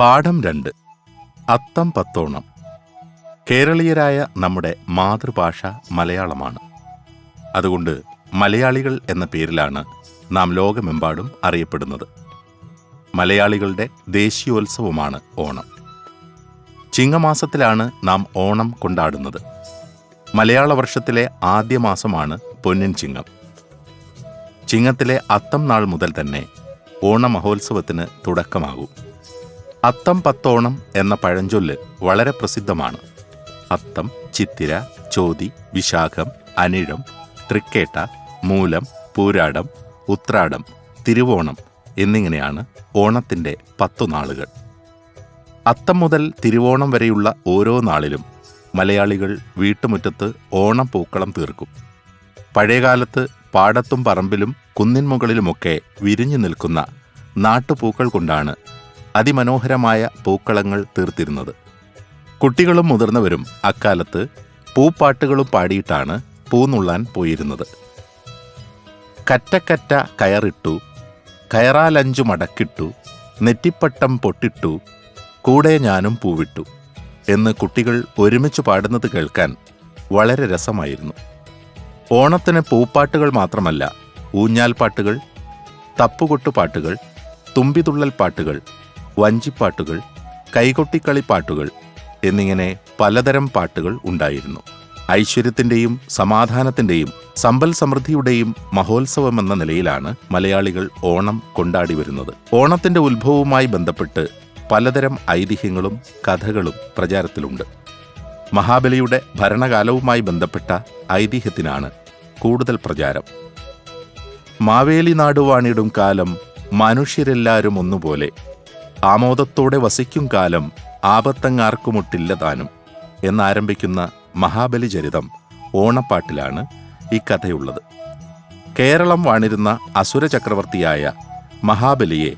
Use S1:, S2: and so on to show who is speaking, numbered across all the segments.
S1: പാഠം 2. അത്തം പത്തോണം. കേരളീയരായ നമ്മുടെ മാതൃഭാഷ മലയാളമാണ്. അതുകൊണ്ട് മലയാളികൾ എന്ന പേരിലാണ് നാം ലോകമെമ്പാടും അറിയപ്പെടുന്നത്. മലയാളികളുടെ ദേശീയോത്സവമാണ് ഓണം. ചിങ്ങമാസത്തിലാണ് നാം ഓണം കൊണ്ടാടുന്നത്. മലയാള വർഷത്തിലെ ആദ്യ മാസമാണ് പൊന്നിൻ ചിങ്ങം. ചിങ്ങത്തിലെ അത്തം നാൾ മുതൽ തന്നെ ഓണമഹോത്സവത്തിന് തുടക്കമാകും. അത്തം പത്തോണം എന്ന പഴഞ്ചൊല്ല് വളരെ പ്രസിദ്ധമാണ്. അത്തം, ചിത്തിര, ചോതി, വിശാഖം, അനിഴം, തൃക്കേട്ട, മൂലം, പൂരാടം, ഉത്രാടം, തിരുവോണം എന്നിങ്ങനെയാണ് ഓണത്തിൻ്റെ 10 നാളുകൾ. അത്തം മുതൽ തിരുവോണം വരെയുള്ള ഓരോ നാളിലും മലയാളികൾ വീട്ടുമുറ്റത്ത് ഓണം പൂക്കളം തീർക്കും. പഴയകാലത്ത് പാടത്തും പറമ്പിലും കുന്നിൻ മുകളിലുമൊക്കെ വിരിഞ്ഞു നിൽക്കുന്ന നാട്ടുപൂക്കൾ കൊണ്ടാണ് അതിമനോഹരമായ പൂക്കളങ്ങൾ തീർത്തിരുന്നത്. കുട്ടികളും മുതിർന്നവരും അക്കാലത്ത് പൂപ്പാട്ടുകളും പാടിയിട്ടാണ് പൂന്നുള്ളാൻ പോയിരുന്നത്. കറ്റക്കറ്റ കയറിട്ടു, കയറാലഞ്ചു മടക്കിട്ടു, നെറ്റിപ്പട്ടം പൊട്ടിട്ടു, കൂടെ ഞാനും പൂവിട്ടു എന്ന് കുട്ടികൾ ഒരുമിച്ച് പാടുന്നത് കേൾക്കാൻ വളരെ രസമായിരുന്നു. ഓണത്തിന് പൂപ്പാട്ടുകൾ മാത്രമല്ല, ഊഞ്ഞാൽപ്പാട്ടുകൾ, തപ്പുകൊട്ടുപാട്ടുകൾ, തുമ്പിതുള്ളൽ പാട്ടുകൾ, വഞ്ചിപ്പാട്ടുകൾ, കൈകൊട്ടിക്കളിപ്പാട്ടുകൾ എന്നിങ്ങനെ പലതരം പാട്ടുകൾ ഉണ്ടായിരുന്നു. ഐശ്വര്യത്തിൻ്റെയും സമാധാനത്തിൻ്റെയും സമ്പൽ സമൃദ്ധിയുടെയും മഹോത്സവമെന്ന നിലയിലാണ് മലയാളികൾ ഓണം കൊണ്ടാടി വരുന്നത്. ഓണത്തിൻ്റെ ഉത്ഭവവുമായി ബന്ധപ്പെട്ട് പലതരം ഐതിഹ്യങ്ങളും കഥകളും പ്രചാരത്തിലുണ്ട്. മഹാബലിയുടെ ഭരണകാലവുമായി ബന്ധപ്പെട്ട ഐതിഹ്യത്തിനാണ് കൂടുതൽ പ്രചാരം. മാവേലി നാടുവാണിടും കാലം മനുഷ്യരെല്ലാരും ഒന്നുപോലെ, ആമോദത്തോടെ വസിക്കും കാലം ആപത്തങ്ങാർക്കുമൊട്ടില്ല താനും എന്നാരംഭിക്കുന്ന മഹാബലി ചരിതം ഓണപ്പാട്ടിലാണ് ഈ കഥയുള്ളത്. കേരളം വാണിരുന്ന അസുര ചക്രവർത്തിയായ മഹാബലിയെ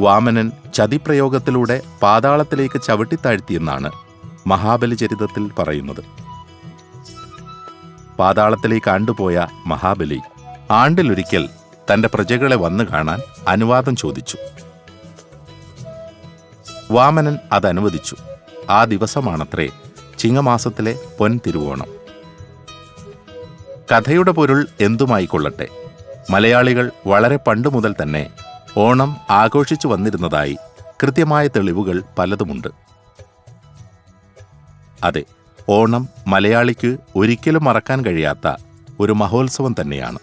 S1: വാമനൻ ചതിപ്രയോഗത്തിലൂടെ പാതാളത്തിലേക്ക് ചവിട്ടിത്താഴ്ത്തിയെന്നാണ് മഹാബലി ചരിതത്തിൽ പറയുന്നത്. പാതാളത്തിലേക്ക് ആണ്ടുപോയ മഹാബലി ആണ്ടിലൊരിക്കൽ തൻ്റെ പ്രജകളെ വന്നു കാണാൻ അനുവാദം ചോദിച്ചു. വാമനൻ അതനുവദിച്ചു. ആ ദിവസമാണത്രേ ചിങ്ങമാസത്തിലെ പൊൻ തിരുവോണം. കഥയുടെ പൊരുൾ എന്തുമായിക്കൊള്ളട്ടെ, മലയാളികൾ വളരെ പണ്ടു മുതൽ തന്നെ ഓണം ആഘോഷിച്ചു വന്നിരുന്നതായി കൃത്യമായ തെളിവുകൾ പലതുമുണ്ട്. അതെ, ഓണം മലയാളിക്ക് ഒരിക്കലും മറക്കാൻ കഴിയാത്ത ഒരു മഹോത്സവം തന്നെയാണ്.